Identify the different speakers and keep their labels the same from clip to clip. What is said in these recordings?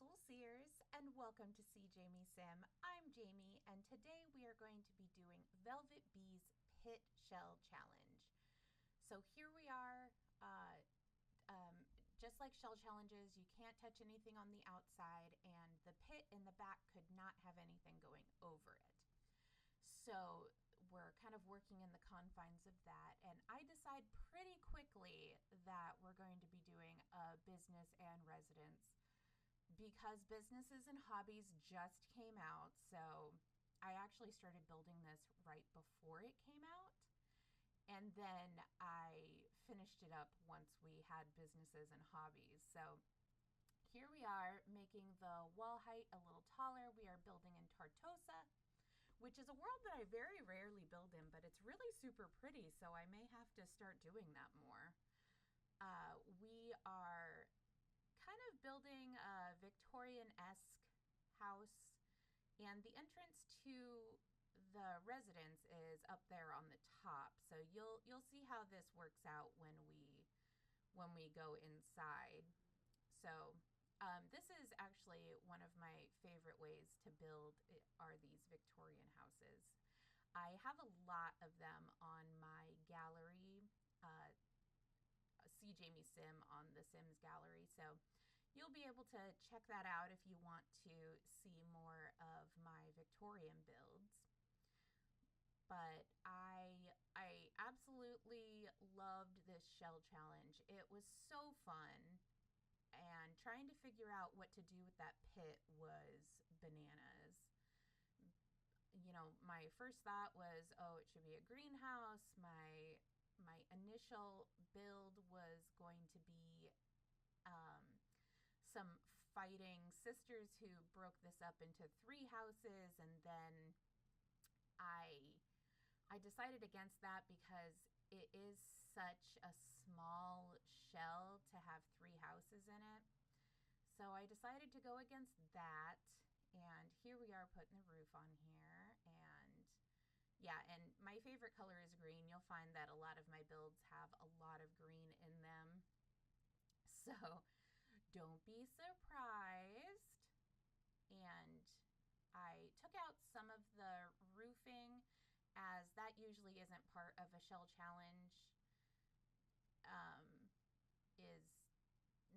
Speaker 1: Sul Seers and welcome to SeeJamieSim. I'm Jamie and today we are going to be doing Velvet Bee's Pit Shell Challenge. So here we are, just like shell challenges, you can't touch anything on the outside and the pit in the back could not have anything going over it. So we're kind of working in the confines of that, and I decide pretty quickly that we're going to be doing a business and residence because businesses and hobbies just came out. So I actually started building this right before it came out, and then I finished it up once we had businesses and hobbies. So here we are making the wall height a little taller. We are building in Tartosa, which is a world that I very rarely build in, but it's really super pretty, so I may have to start doing that more. We are kind of building a Victorian-esque house, and the entrance to the residence is up there on the top. So you'll see how this works out when we go inside. So this is actually one of my favorite ways to build are these Victorian houses. I have a lot of them on my gallery, SeeJamieSim on the Sims gallery. So you'll be able to check that out if you want to see more of my Victorian builds. But I absolutely loved this shell challenge. It was so fun. And trying to figure out what to do with that pit was bananas. You know, my first thought was, oh, it should be a greenhouse. My initial build was going to be some fighting sisters who broke this up into 3 houses, and then I decided against that because it is such a small shell to have 3 houses in it. So I decided to go against that, and here we are putting the roof on here. And yeah, and my favorite color is green. You'll find that a lot of my builds have a lot of green in them. So don't be surprised. And I took out some of the roofing, as that usually isn't part of a shell challenge, is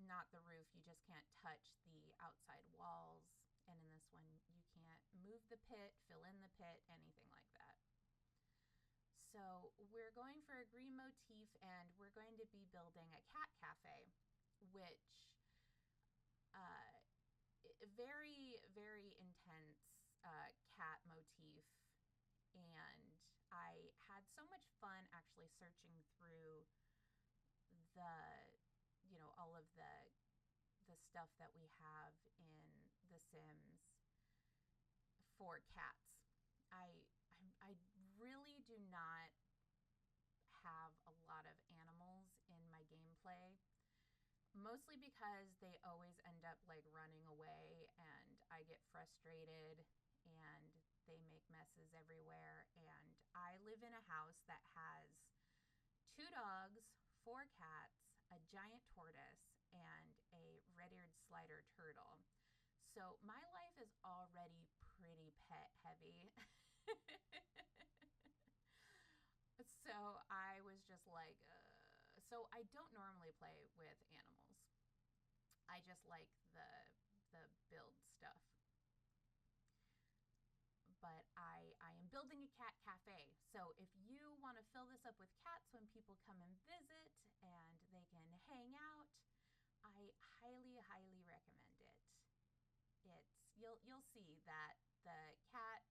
Speaker 1: not the roof. You just can't touch the outside walls. And in this one, you can't move the pit, fill in the pit, anything like that. So we're going for a green motif, and we're going to be building a cat cafe, which very, very intense cat motif. And I had so much fun actually searching through all of the stuff that we have in The Sims for cats. I really do not have a lot of animals in my gameplay, mostly because they always end up like running away and I get frustrated and they make messes everywhere. And I live in a house that has 2 dogs, 4 cats, a giant tortoise, and a red-eared slider turtle. So my life is already pretty pet heavy. So I was just like, so I don't normally play with animals. I just like the build stuff. But I am building a cat cafe. So if you want to fill this up with cats when people come and visit and they can hang out, I highly, highly recommend it. You'll see that the cat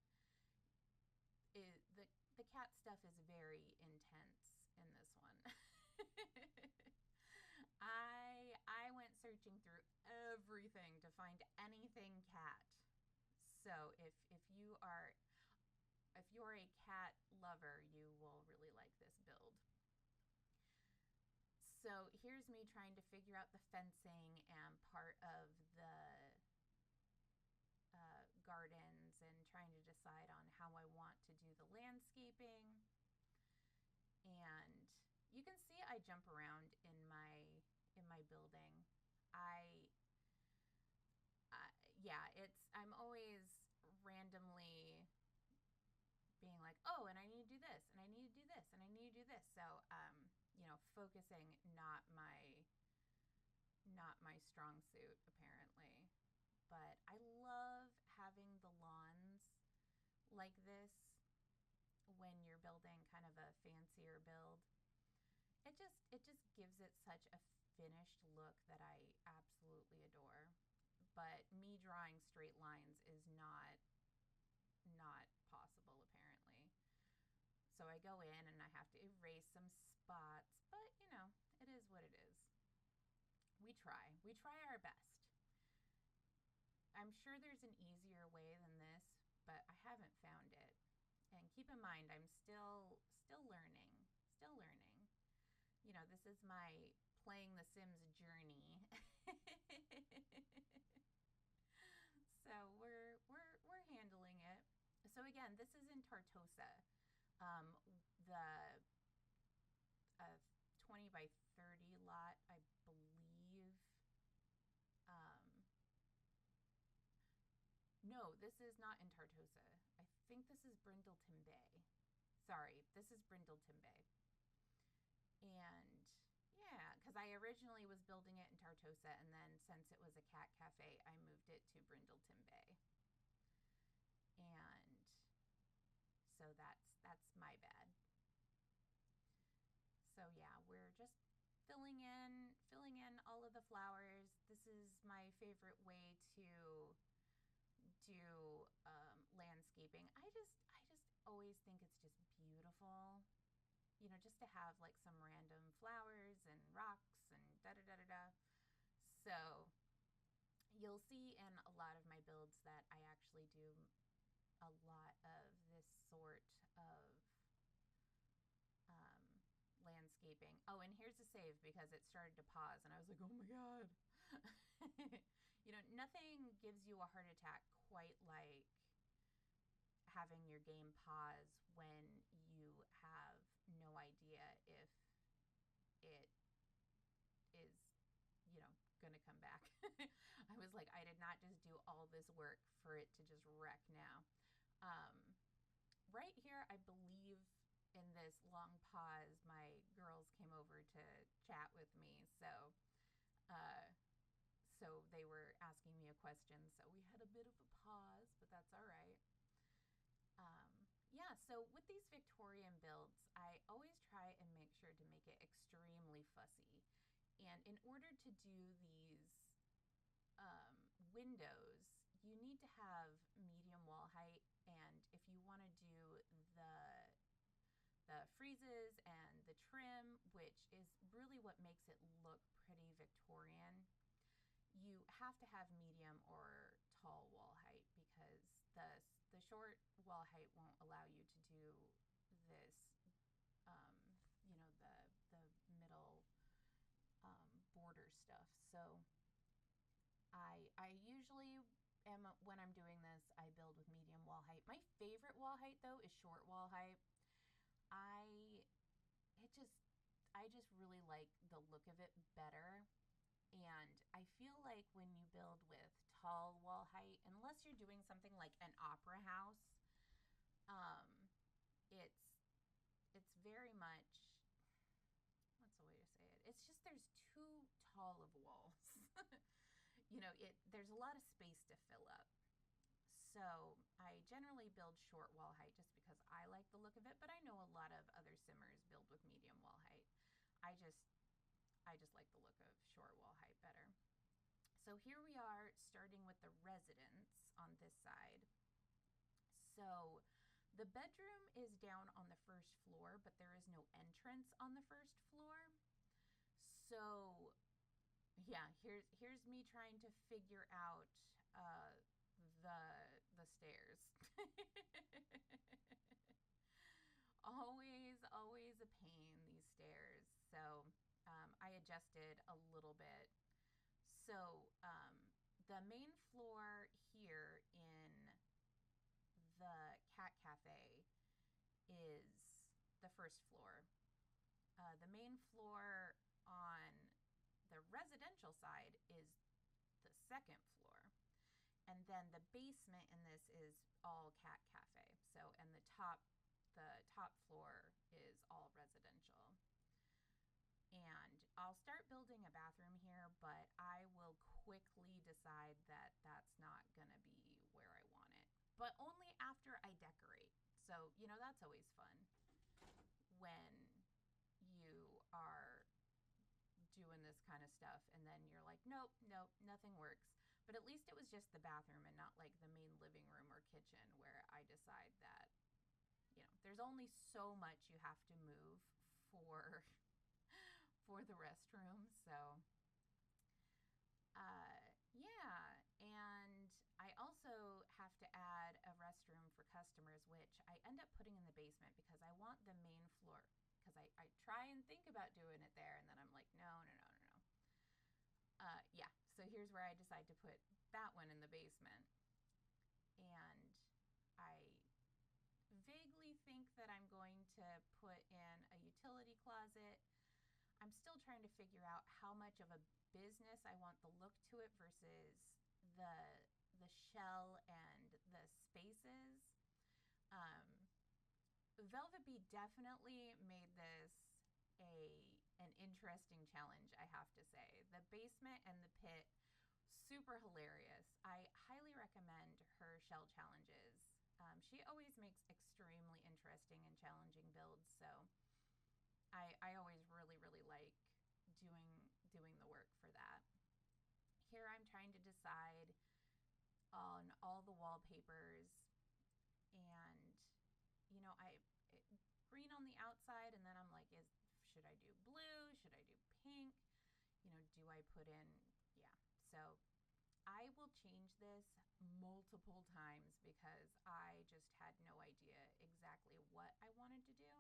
Speaker 1: stuff is very intense in this one. I went searching through everything to find anything cat. So if you're a cat lover, you will really like this build. So here's me trying to figure out the fencing and part of the gardens and trying to decide on how I want to do the landscaping. And you can see I jump around in my building. like, oh, and I need to do this, and I need to do this, and I need to do this. So, focusing not my strong suit apparently. But I love having the lawns like this when you're building kind of a fancier build. It just gives it such a finished look that I absolutely adore. But me drawing straight lines is not possible apparently. So I go in and I have to erase some spots, but it is what it is. We try. We try our best. I'm sure there's an easier way than this, but I haven't found it. And keep in mind, I'm still learning. Still learning. This is my playing The Sims journey. So we're handling it. So again, this is in Tartosa. The 20 by 30 lot, I believe. No, this is not in Tartosa. I think this is Brindleton Bay. Sorry, this is Brindleton Bay. And yeah, because I originally was building it in Tartosa, and then since it was a cat cafe, I moved it to Brindleton Bay. And so that's my bad. So yeah, we're just filling in all of the flowers. This is my favorite way to do landscaping. I just always think it's just beautiful, just to have like some random flowers and rocks and da da da da da. So you'll see in a lot of my builds that I actually do a lot of this sort of landscaping. Oh, and here's a save because it started to pause and I was like, oh my God. Nothing gives you a heart attack quite like having your game pause when you have no idea if it is, going to come back. I was like, I did not just do all this work for it to just wreck now. Right here, I believe in this long pause, my girls came over to chat with me. So they were asking me a question. So we had a bit of a pause, but that's all right. Yeah, so with these Victorian builds, I always try and make sure to make it extremely fussy. And in order to do these windows, you need to have medium wall height. And if you want to do the friezes and the trim, which is really what makes it look pretty Victorian, you have to have medium or tall wall height because the short wall height won't allow you to do this, the middle border stuff. So I usually am, when I'm doing this, I build with medium wall height. My favorite wall height though is short wall height. I just really like the look of it better. And I feel like when you build with tall wall height, unless you're doing something like an opera house, it's very much, what's the way to say it? It's just there's too tall of walls. There's a lot of space to fill up. So I generally build short wall height just because I like the look of it, but I know a lot of other simmers build with medium wall height. I just like the look of short wall height better. So here we are starting with the residence on this side. So the bedroom is down on the first floor, but there is no entrance on the first floor. So yeah, here's me trying to figure out the stairs. always a pain, these stairs. So I adjusted a little bit. So the main floor here in the cat cafe is the first floor. The main floor on the residential side is the second floor. And then the basement in this is all cat cafe. So, and the top the top floor is all residential. And I'll start building a bathroom here, but I will quickly decide that that's not going to be where I want it. But only after I decorate. So, that's always fun when you are doing this kind of stuff and then you're like, nope, nothing works. But at least it was just the bathroom and not like the main living room or kitchen where I decide that, there's only so much you have to move for the restroom. So, yeah. And I also have to add a restroom for customers, which I end up putting in the basement because I want the main floor. Because I try and think about doing it there, and then I'm like, no. Yeah, so here's where I decide to put that one in the basement. And I vaguely think that I'm going to put in a utility closet. I'm still trying to figure out how much of a business I want the look to it versus the shell and the spaces. Velvet Bee definitely made this an interesting challenge, I have to say. The basement and the pit, super hilarious. I highly recommend her shell challenges. She always makes extremely interesting and challenging builds, so I always really, really like doing the work for that. Here I'm trying to decide on all the wallpapers, and green on the outside, and then I'm like, should I do blue? Should I do pink? Do I put in, yeah. So I will change this multiple times because I just had no idea exactly what I wanted to do.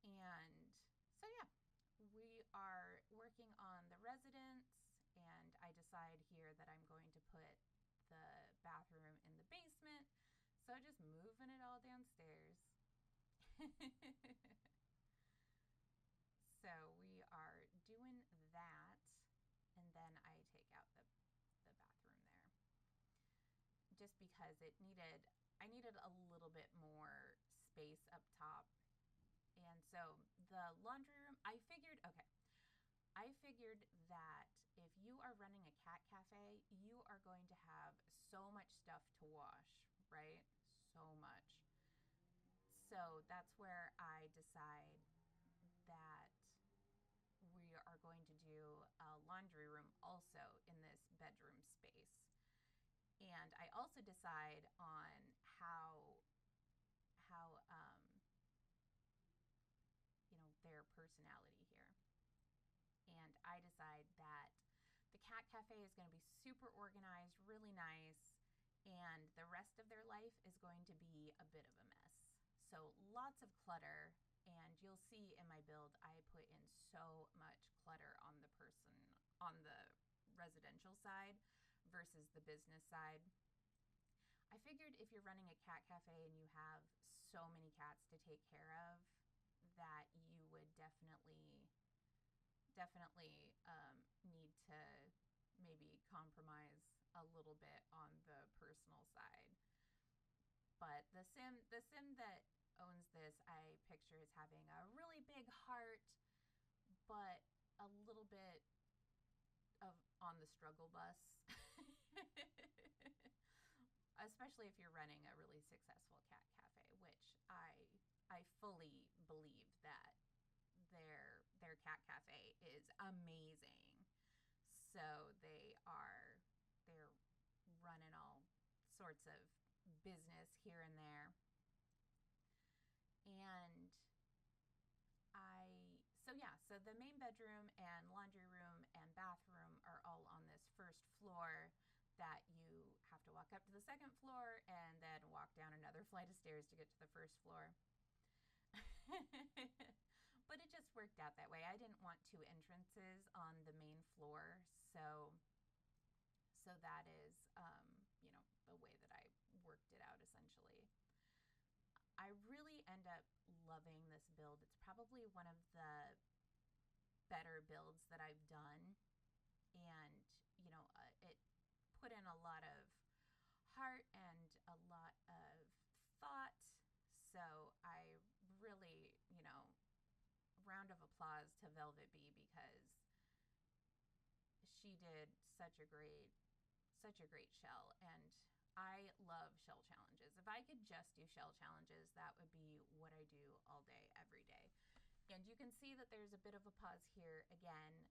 Speaker 1: And so, yeah, we are working on the residence, and I decide here that I'm going to put the bathroom in the basement. So just moving it all downstairs. So we are doing that, and then I take out the bathroom there. Just because I needed a little bit more space up top. And so the laundry room, I figured that if you are running a cat cafe, you are going to have so much stuff to wash, right? So much. So that's where I decide that we are going to do a laundry room also in this bedroom space. And I also decide on how their personality here. And I decide that the cat cafe is going to be super organized, really nice, and the rest of their life is going to be a bit of a mess. So lots of clutter, and you'll see in my build I put in so much clutter on the residential side versus the business side. I figured if you're running a cat cafe and you have so many cats to take care of, that you would definitely need to maybe compromise a little bit on the personal side. But the sim that owns this, I picture as having a really big heart, but a little bit of on the struggle bus. Especially if you're running a really successful cat cafe, which I fully believe that their cat cafe is amazing. So they're running all sorts of business here and there. And so the main bedroom and laundry room and bathroom are all on this first floor that you have to walk up to the second floor and then walk down another flight of stairs to get to the first floor. But it just worked out that way. I didn't want two entrances on the main floor, so that is the way that I worked it out essentially. I really end up loving this build. It's probably one of the better builds that I've done, and it put in a lot of heart and a lot of thought. So applause to Velvet Bee because she did such a great shell, and I love shell challenges. If I could just do shell challenges, that would be what I do all day, every day. And you can see that there's a bit of a pause here again.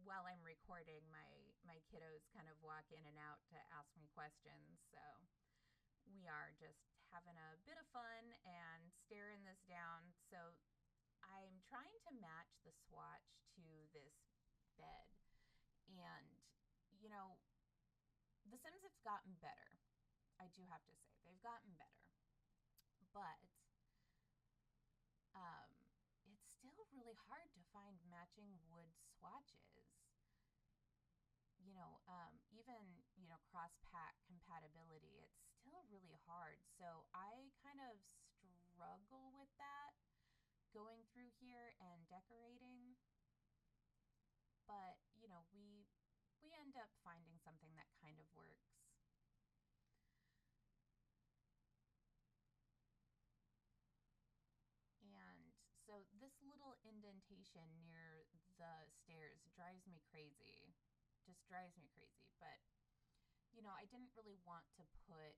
Speaker 1: While I'm recording, my kiddos kind of walk in and out to ask me questions, so we are just having a bit of fun and staring this down. So I'm trying to match the swatch to this bed. And, you know, the Sims have gotten better. I do have to say, they've gotten better. But it's still really hard to find matching wood swatches. Even, cross-pack compatibility, it's still really hard. So I kind of struggle with that going through here and decorating. But, we end up finding something that kind of works. And so this little indentation near the stairs drives me crazy. Just drives me crazy. But, I didn't really want to put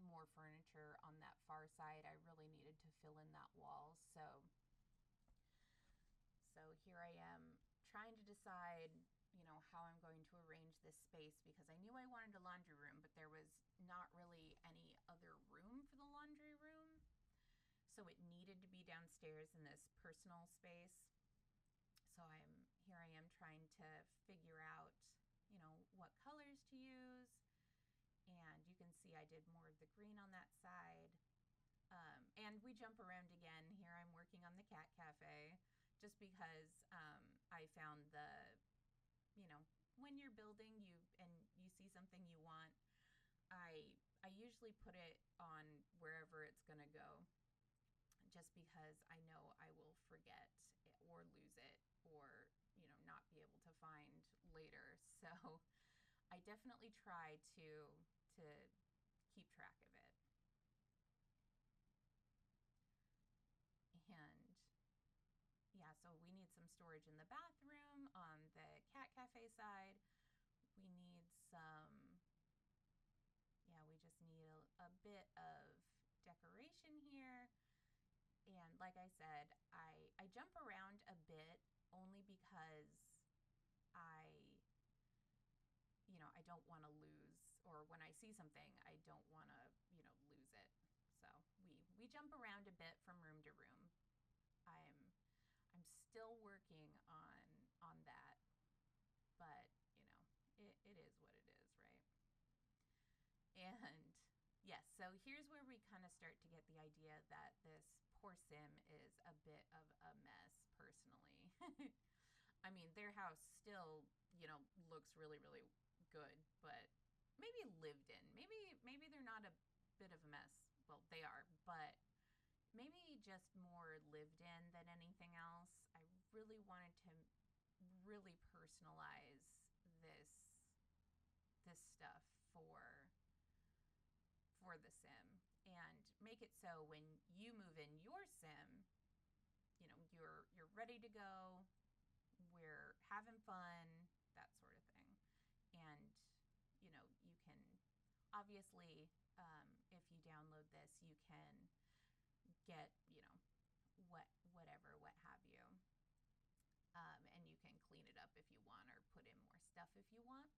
Speaker 1: more furniture on that far side. I really needed to fill in that wall. So here I am trying to decide, how I'm going to arrange this space, because I knew I wanted a laundry room, but there was not really any other room for the laundry room. So it needed to be downstairs in this personal space. So here I am trying to figure out, what colors to use. And you can see I did more of the green on that side. And we jump around again. Here I'm working on the cat cafe, just because I found when you're building and you see something you want, I usually put it on wherever it's going to go, just because I know I will forget or lose it, or not be able to find later. So I definitely try to keep track of it. And yeah, so we need some storage in the bathroom on the cat cafe side. We need we just need a bit of decoration here. And like I said, I jump around a bit only because I don't want to lose, or when I see something, I don't want to, lose it. So we jump around a bit from room to room. I'm still working on that, but it is what it is, right? And yes, so here's where we kind of start to get the idea that this poor Sim is a bit of a mess, personally. I mean, their house still, looks really, really good, but maybe lived in. Maybe they're not a bit of a mess. Well, they are, but maybe just more lived in than anything else. I really wanted to really personalize this stuff for the Sim, and make it so when you move in your Sim, you're ready to go. We're having fun, that sort of thing. And you can obviously, if you download this, you can get what have you, and you can clean it up if you want, or put in more stuff if you want.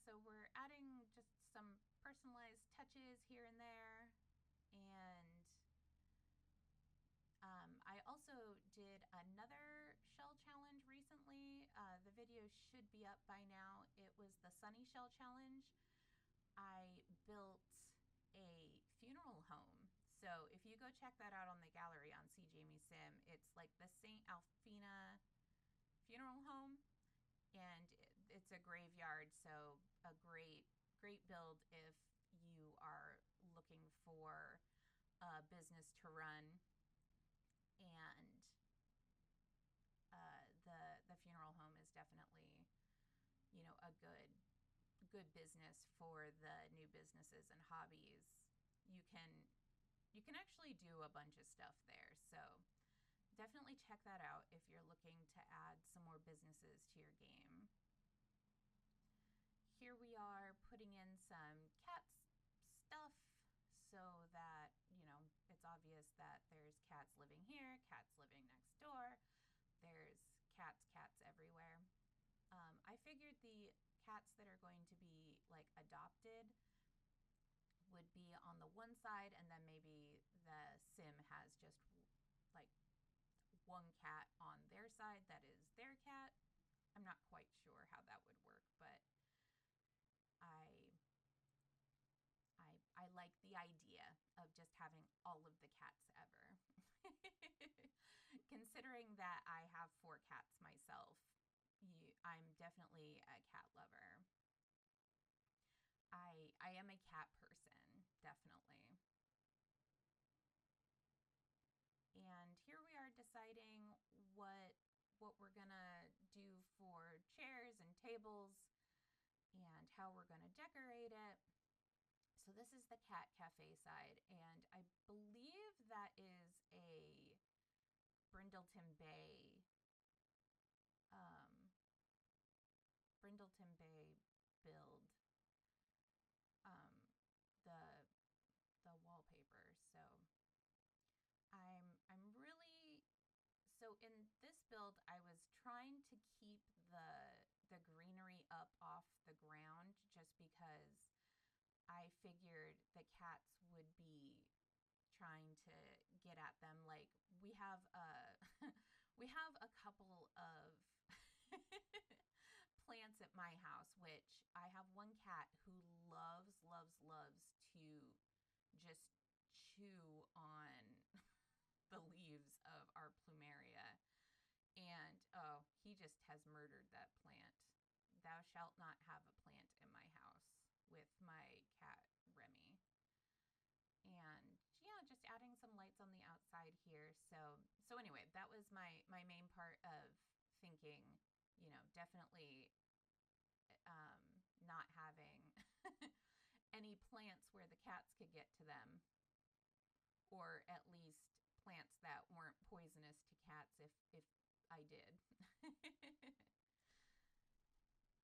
Speaker 1: So we're adding just some personalized touches here and there. And I also did another shell challenge recently. The video should be up by now. It was the Sunny Shell Challenge. I built a funeral home. So if you go check that out on the gallery on SeeJamieSim, it's like the St. Alfina funeral home. And it's a graveyard, so a great build if you are looking for a business to run. And the funeral home is definitely, a good business for the new businesses and hobbies. You can you can actually do a bunch of stuff there. So definitely check that out if you're looking to add some more businesses to your game. Here we are putting in some cat stuff so that, it's obvious that there's cats living here, cats living next door. There's cats everywhere. I figured the cats that are going to be like adopted would be on the one side, and then maybe the sim has just like one cat on their side that is their cat. I'm not quite sure how that would work, but I like the idea of just having all of the cats ever. Considering that I have 4 cats myself, I'm definitely a cat lover. I am a cat person, definitely. And here we are deciding what we're gonna do for chairs and tables and how we're gonna decorate it. So this is the cat cafe side, and I believe that is a Brindleton Bay build, the wallpaper. So I'm really, so in this build I was trying to keep the greenery up off the ground, just because I figured the cats would be trying to get at them. Like we have we have a couple of plants at my house, which I have one cat who loves to just chew on the leaves of our plumeria. And oh, he just has murdered that plant. Thou shalt not have a plant in my house with my cat Remy. And yeah, just adding some lights on the outside here. So anyway, that was my main part of thinking, definitely not having any plants where the cats could get to them, or at least plants that weren't poisonous to cats if I did.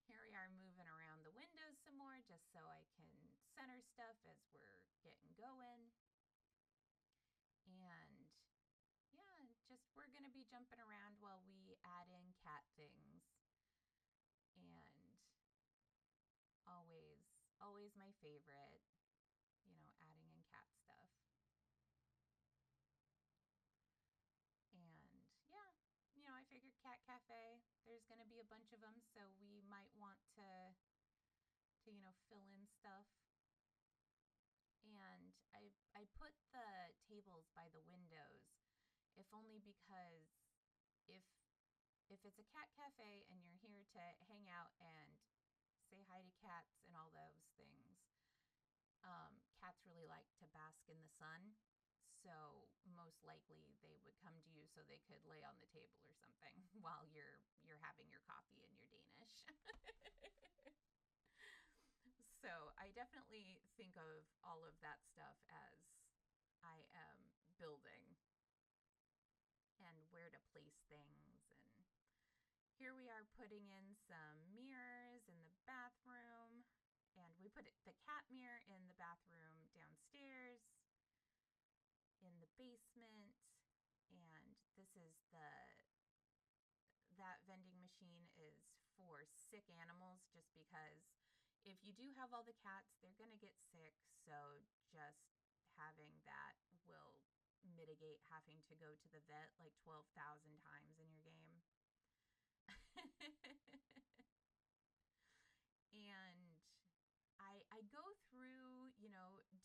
Speaker 1: Here we are moving around the windows some more, just so I can center stuff as we're getting going. And yeah, just we're going to be jumping around while we add in cat things. And always my favorite, adding in cat stuff. And yeah, I figured cat cafe, there's going to be a bunch of them, so we might want to fill in stuff. And I put the tables by the windows, if only because if it's a cat cafe and you're here to hang out and say hi to cats and all those things, cats really like to bask in the sun. So most likely they would come to you so they could lay on the table or something while you're having your coffee and your Danish. So I definitely think of all of that stuff as I am building, and where to place things. And here we are putting in some mirrors in the bathroom, and we put the cat mirror in the bathroom downstairs, in the basement. And this is that vending machine is for sick animals, just because if you do have all the cats, they're going to get sick. So just having that will mitigate having to go to the vet like 12,000 times in your game. And I go through,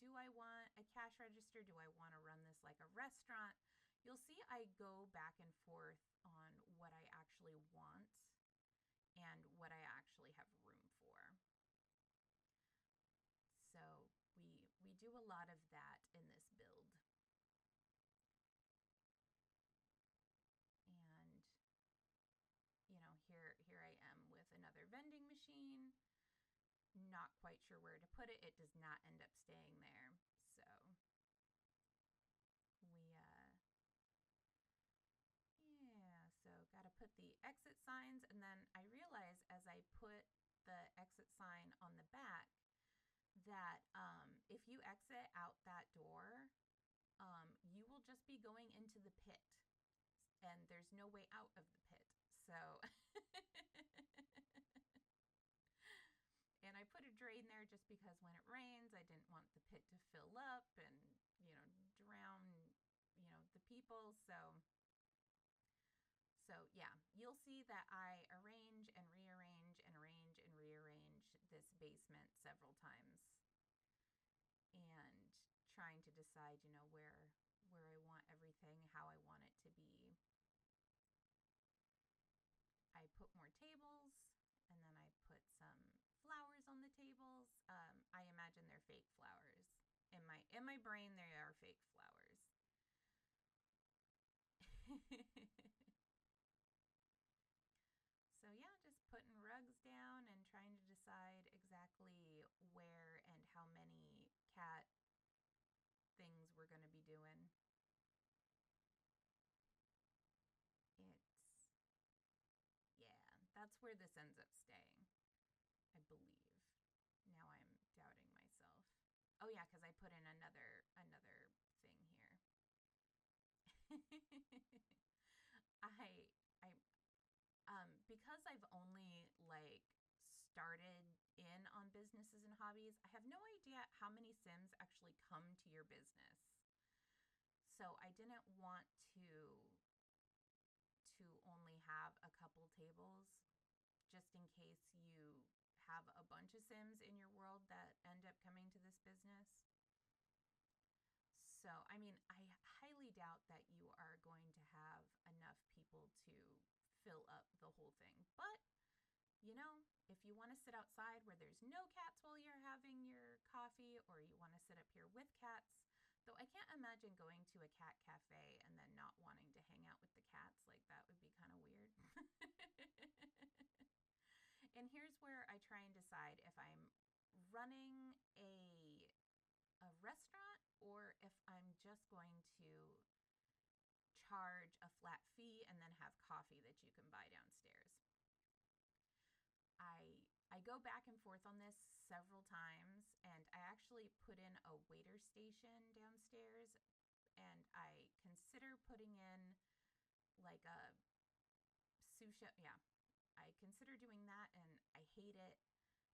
Speaker 1: do I want a cash register? Do I want to run this like a restaurant? You'll see I go back and forth on what I actually want and what I actually have room for. So we do a lot of that in this build. And here I am with another vending machine. Not quite sure where to put it. It does not end up staying there. So put the exit signs, and then I realized as I put the exit sign on the back that if you exit out that door, you will just be going into the pit, and there's no way out of the pit. So, and I put a drain there just because when it rains, I didn't want the pit to fill up and, drown, the people. So yeah, you'll see that I arrange and rearrange and arrange and rearrange this basement several times, and trying to decide, where I want everything, how I want it to be. I put more tables, and then I put some flowers on the tables. I imagine they're fake flowers. In my brain, they are fake flowers. So yeah, just putting rugs down and trying to decide exactly where and how many cat things we're going to be doing. That's where this ends up staying, I believe. Now I'm doubting myself. Oh yeah, because I put in another thing here. Because I've only started in on businesses and hobbies, I have no idea how many Sims actually come to your business. So I didn't want to only have a couple tables, just in case you have a bunch of Sims in your world that end up coming to this business. So, I mean, I highly doubt that you are going to have enough people to fill up the whole thing. But, if you want to sit outside where there's no cats while you're having your coffee, or you want to sit up here with cats, though I can't imagine going to a cat cafe and then not wanting to hang out with the cats. That would be kind of weird. And here's where I try and decide if I'm running a restaurant or if I'm just going to charge a flat fee and then have coffee that you can buy downstairs. I go back and forth on this several times, and I actually put in a waiter station downstairs, and I consider putting in a sous chef. Yeah, I consider doing that, and I hate it.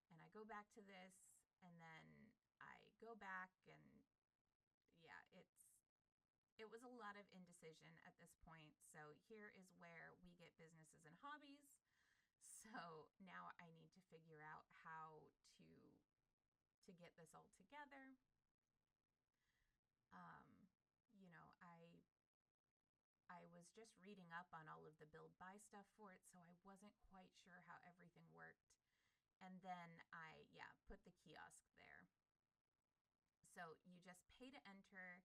Speaker 1: And I go back to this, and then I go back, and yeah, it was a lot of indecision at this point. So here is where we get businesses and hobbies. So now I need to figure out how to get this all together. I was just reading up on all of the build buy stuff for it, so I wasn't quite sure how everything worked. And then I put the kiosk there. So you just pay to enter,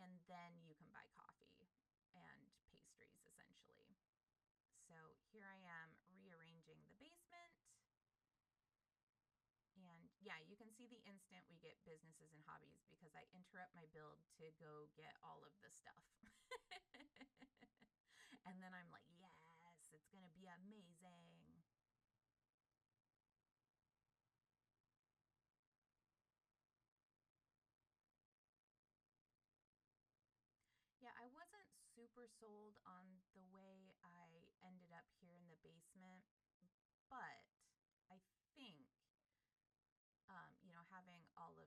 Speaker 1: and then you can buy coffee and pastries, essentially. So here I am rearranging the basement. And yeah, you can see the instant we get businesses and hobbies because I interrupt my build to go get all of the stuff. And then I'm like, yes, it's going to be amazing. Yeah, I wasn't super sold on the way I ended up here in the basement, but I think, having all of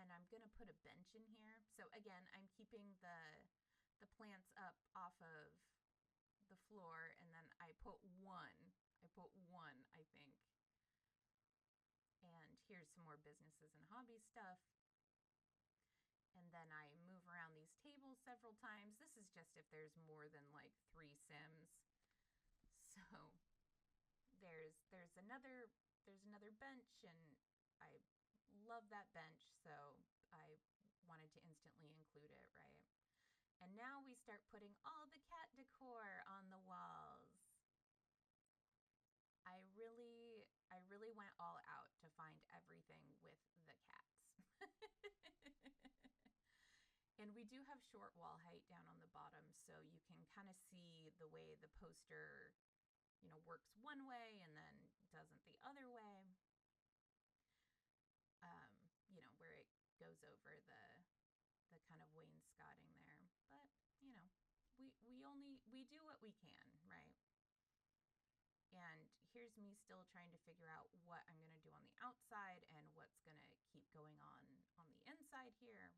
Speaker 1: and I'm going to put a bench in here. So again, I'm keeping the plants up off of the floor, and then I put one, I think. And here's some more businesses and hobby stuff. And then I move around these tables several times. This is just if there's more than 3 Sims. So there's another bench, and I love that bench, so I wanted to instantly include it, right? And now we start putting all the cat decor on the walls. I really went all out to find everything with the cats. And we do have short wall height down on the bottom, so you can kind of see the way the poster, works one way and then doesn't the other way. Where it goes over the kind of wainscoting there. But, we do what we can, right? And here's me still trying to figure out what I'm going to do on the outside and what's going to keep going on the inside here.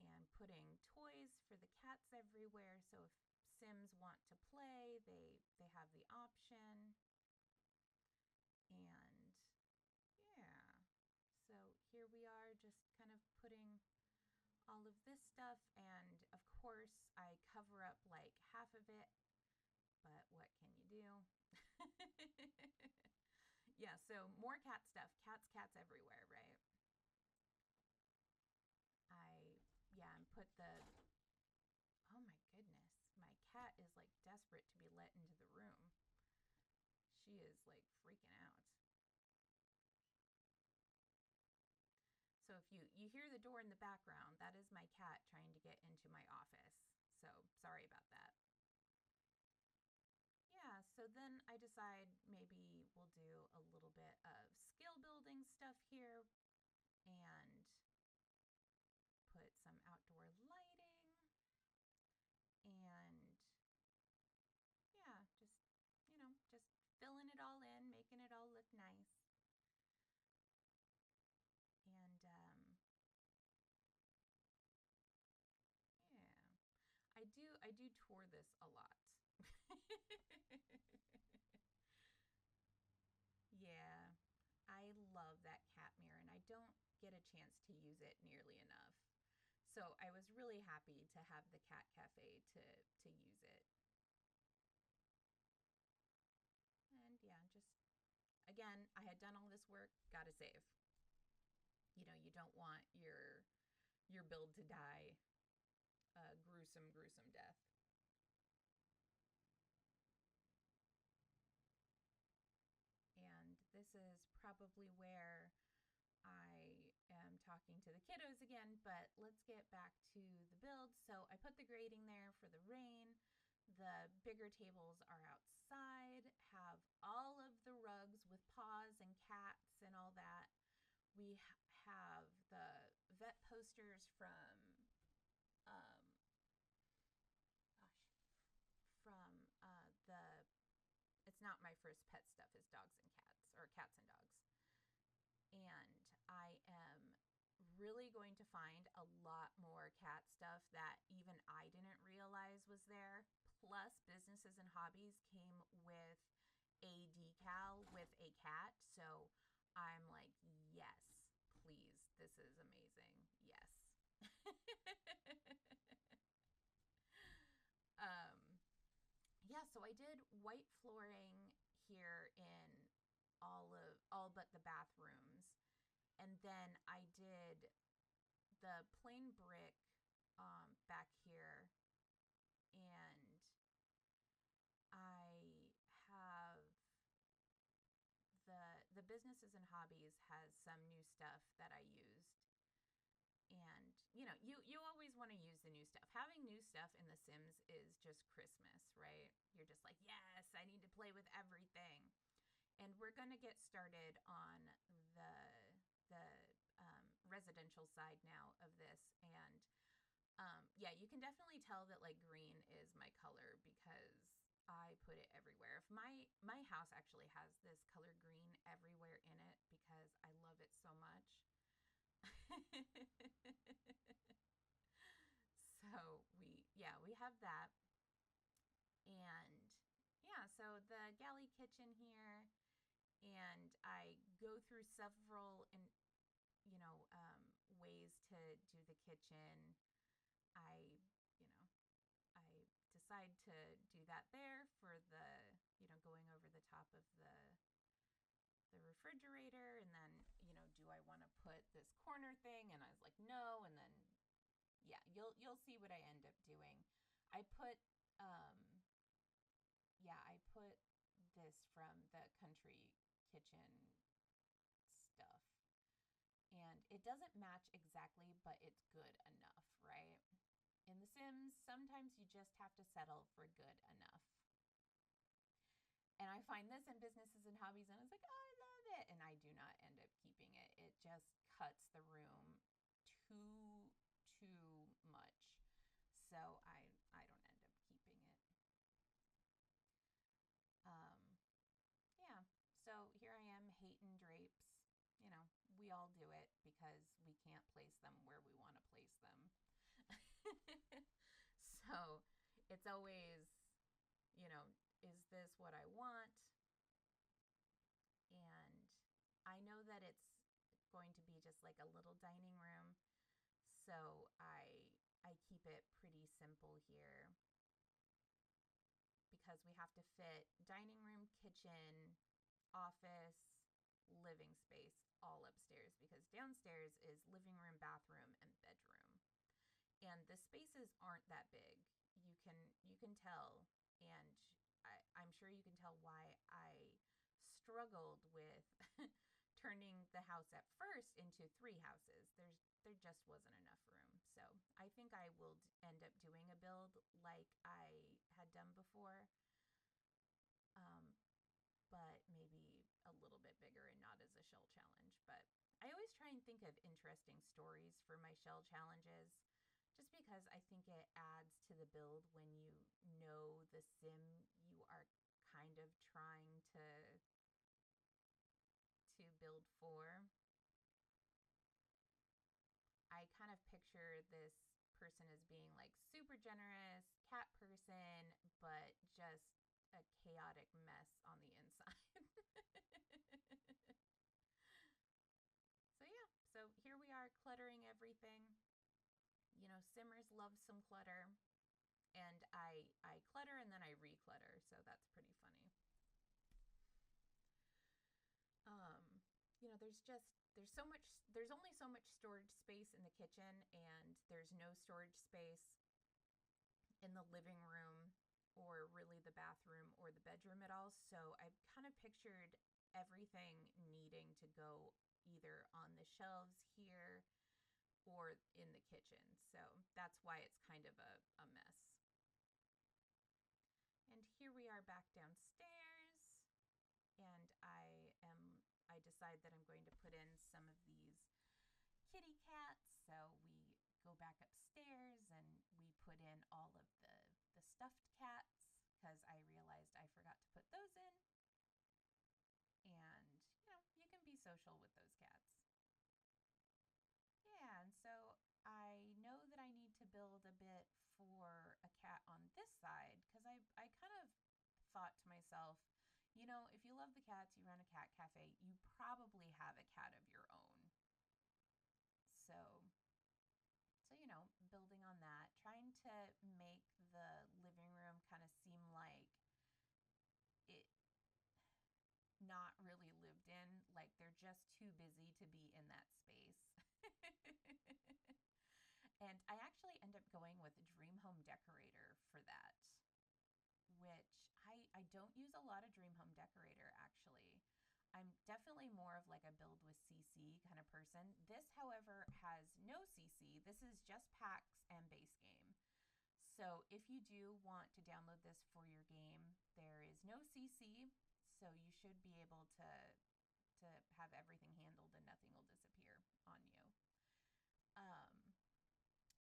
Speaker 1: And putting toys for the cats everywhere, so if Sims want to play, they have the option. And yeah, so here we are, just kind of putting all of this stuff, and of course I cover up like half of it, but what can you do? Yeah, so more cat stuff. Cats everywhere, right? And put oh my goodness, my cat is like desperate to be let into the room. She is like freaking out. So if you hear the door in the background, that is my cat trying to get into my office. So sorry about that. Yeah, so then I decide maybe we'll do a little bit of skill building stuff here and put some outdoor lighting. And yeah, just filling it all in, making it all look nice. And yeah, I do tour this a lot. Yeah, I love that cat mirror, and I don't get a chance to use it nearly enough. So I was really happy to have the cat cafe to use it. And yeah, just again, I had done all this work, gotta save. You don't want your build to die a gruesome death. And this is probably where I am talking to the kiddos again, but let's get back to the build. So I put the grating there for the rain. The bigger tables are outside, have all of the rugs with paws and cats and all that. We have the vet posters from, the, it's not my first pet stuff, is dogs and cats, or cats and dogs. And I am really going to find a lot more cat stuff that even I didn't realize was there. Plus, Businesses and Hobbies came with a decal with a cat. So I'm like, yes, please, this is amazing. Yes. Yeah, so I did white flooring here in all but the bathrooms. And then I did the plain brick back here. And I have the Businesses and Hobbies has some new stuff that I used. And you always want to use the new stuff. Having new stuff in The Sims is just Christmas, right? You're just like, yes, I need to play with everything. And we're going to get started on the residential side now of this. And yeah, you can definitely tell that like green is my color because I put it everywhere. If my house actually has this color green everywhere in it because I love it so much. So we have that. And yeah, so the galley kitchen here, and I go through several ways to do the kitchen. I decide to do that there for the going over the top of the refrigerator, and then do I want to put this corner thing? And I was like, no. And then yeah, you'll see what I end up doing. I put this from the country kitchen stuff, and it doesn't match exactly, but it's good enough, right? In The Sims, sometimes you just for good enough. And I find this in businesses and hobbies, and it's like, oh, I love it. And I do not end up keeping it. It just cuts the room too much. So I don't end up keeping it. Yeah. So here I am hating drapes. You know, we all do it because we can't place them where we want to place them. So it's always, is this what I want? And I know that it's going to be just like a little dining room. So I keep it pretty simple here because we have to fit dining room, kitchen, office, living space all upstairs, because downstairs is living room, bathroom, and bedroom. And the spaces aren't that big. You can tell, and I'm sure you can tell why I struggled with turning the house at first into 3 houses. There just wasn't enough room. So I think I will end up doing a build like I had done before, but maybe a little bit bigger and not as a shell challenge. But I always try and think of interesting stories for my shell challenges, just because I think it adds to the build when you know the sim you are kind of trying to build for. I kind of picture this person as being like super generous cat person, but just a chaotic mess on the inside. So yeah, so here we are cluttering everything. Simmers love some clutter, and I clutter and then I reclutter, so that's pretty funny. There's only so much storage space in the kitchen, and there's no storage space in the living room or really the bathroom or the bedroom at all. So I've kind of pictured everything needing to go either on the shelves here or in the kitchen. So that's why it's kind of a mess. And here we are back downstairs, and I decide that I'm going to put in some of these kitty cats. So we go back upstairs and we put in all of the stuffed cats, because I realized I forgot to put those in. And, you can be social with those cats. Yeah, and so I know that I need to build a bit for a cat on this side, because I kind of thought to myself, if you love the cats, you run a cat cafe, you probably have a cat of your own. So building on that, trying to make the living room kind of seem like it not really lived in, like they're just too busy to be in that space. And I actually end up going with a Dream Home Decorator for that, which I don't use a lot of Dream Home Decorator, actually. I'm definitely more of like a build with CC kind of person. This, however, has no CC. This is just packs and base game. So if you do want to download this for your game, there is no CC, so you should be able to have everything handled and nothing will disappear on you.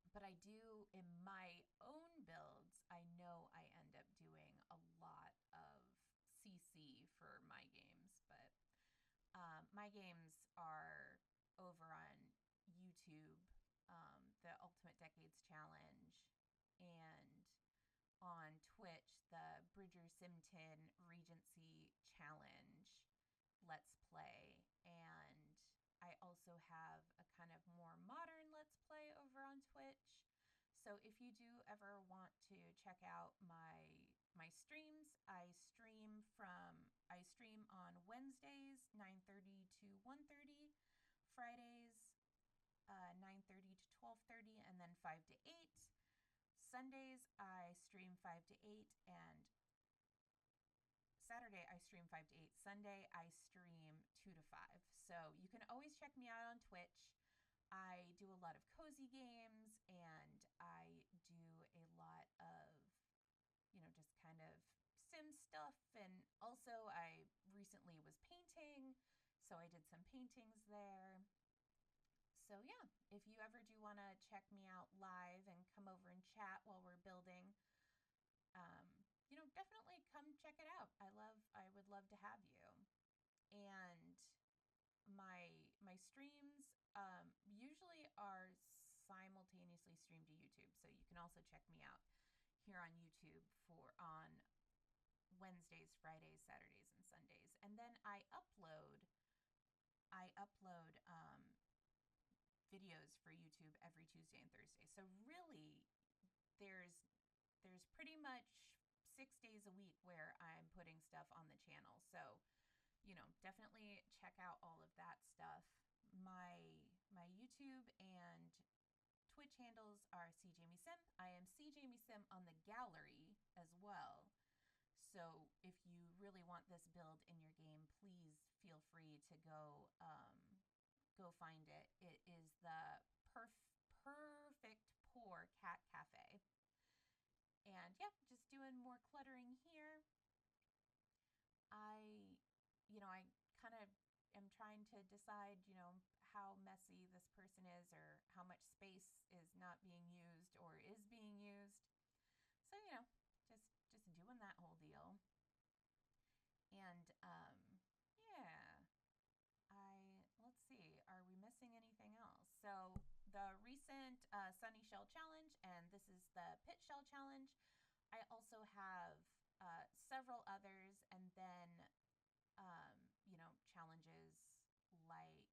Speaker 1: But I do, in my own builds, I know I end up doing a lot of CC for my games, but my games are over on YouTube, the Ultimate Decades Challenge, and on Twitch, the Bridger Simton Regency Challenge Let's Play. And I also have a kind of more modern Let's Play over on Twitch. So if you do ever want to check out my streams, I stream on Wednesdays 9:30 to 1:30, Fridays 9:30 to 12:30, and then 5 to 8. Sundays I stream 5 to 8, and Saturday I stream 5 to 8. Sunday I stream 2 to 5. So you can always check me out on Twitch. I do a lot of cozy games, and I do a lot of, So I did some paintings there. So yeah, if you ever do want to check me out live and come over and chat while we're building, definitely come check it out. I would love to have you. And my streams usually are simultaneously streamed to YouTube, so you can also check me out here on YouTube on Wednesdays, Fridays, Saturdays, and Sundays. And then I upload videos for YouTube every Tuesday and Thursday. So really, there's pretty much 6 days a week where I'm putting stuff on the channel. So, definitely check out all of that stuff. My YouTube and Twitch handles are SeeJamieSim. I am SeeJamieSim on the gallery as well. So if you really want this build in your game, please feel free to go find it. It is the Purrfect Pour Cat Cafe. And yeah, just doing more cluttering here. I kind of am trying to decide, how messy this person is, or how much space is not being used or is being used. So, just doing that whole deal. And yeah, let's see, are we missing anything else? So the recent Sunny Shell Challenge, and this is the Pit Shell Challenge. I also have several others, and then challenges like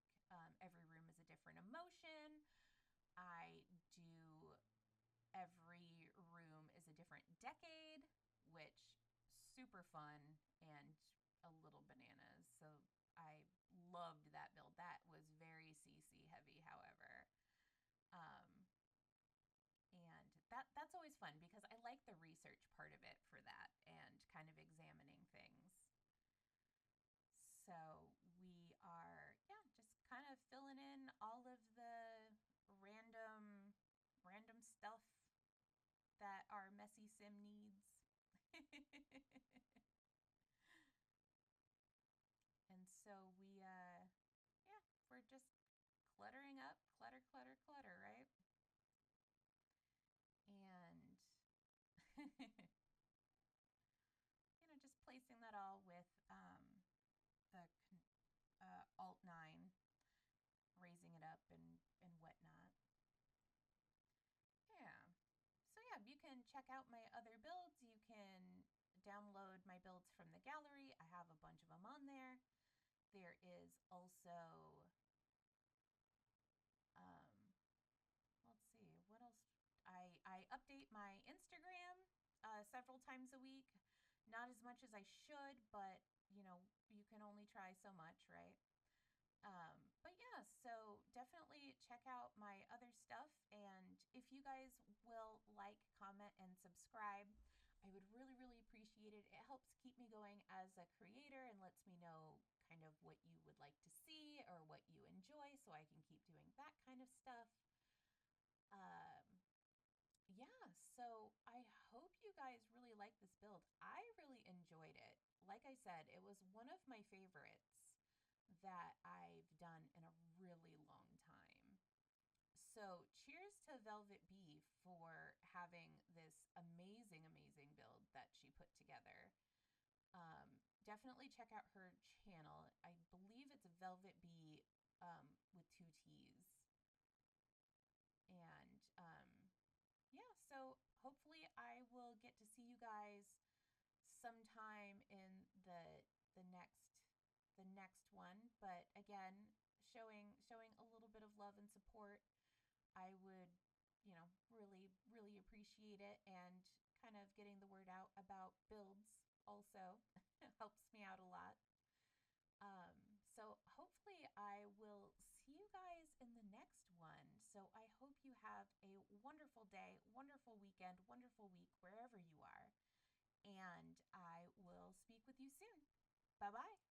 Speaker 1: every room is a different emotion. I do every room is a different decade, which super fun and a little bananas. So I loved that build. That was very CC heavy, however. And that's always fun because I like the research part of it for that and kind of examining things. So we are, just kind of filling in all of the random stuff that our messy sim needs. And so we're just cluttering up, clutter, right? And just placing that all with the Alt 9, raising it up and whatnot. Yeah. So yeah, you can check out my other builds. You can download my builds from the gallery. I have a bunch of them on there. There is also, let's see, what else? I update my Instagram several times a week. Not as much as I should, but you can only try so much, right? But yeah, so definitely check out my other stuff. And if you guys will like, comment, and subscribe, I would really, really appreciate it. It helps keep me going as a creator and lets me know kind of what you would like to see or what you enjoy, so I can keep doing that kind of stuff. Yeah, so I hope you guys really like this build. I really enjoyed it. Like I said, it was one of my favorites that I've done in a really long time. So cheers to Velvet Bee for having this amazing, amazing build that she put together. Definitely check out her channel. I believe it's Velvet Bee with 2 T's. And yeah, so hopefully I will get to see you guys sometime in the next one. But again, showing a little bit of love and support, I would, really, really appreciate it. And kind of getting the word out about builds also helps me out a lot. So hopefully I will see you guys in the next one. So I hope you have a wonderful day, wonderful weekend, wonderful week, wherever you are. And I will speak with you soon. Bye-bye.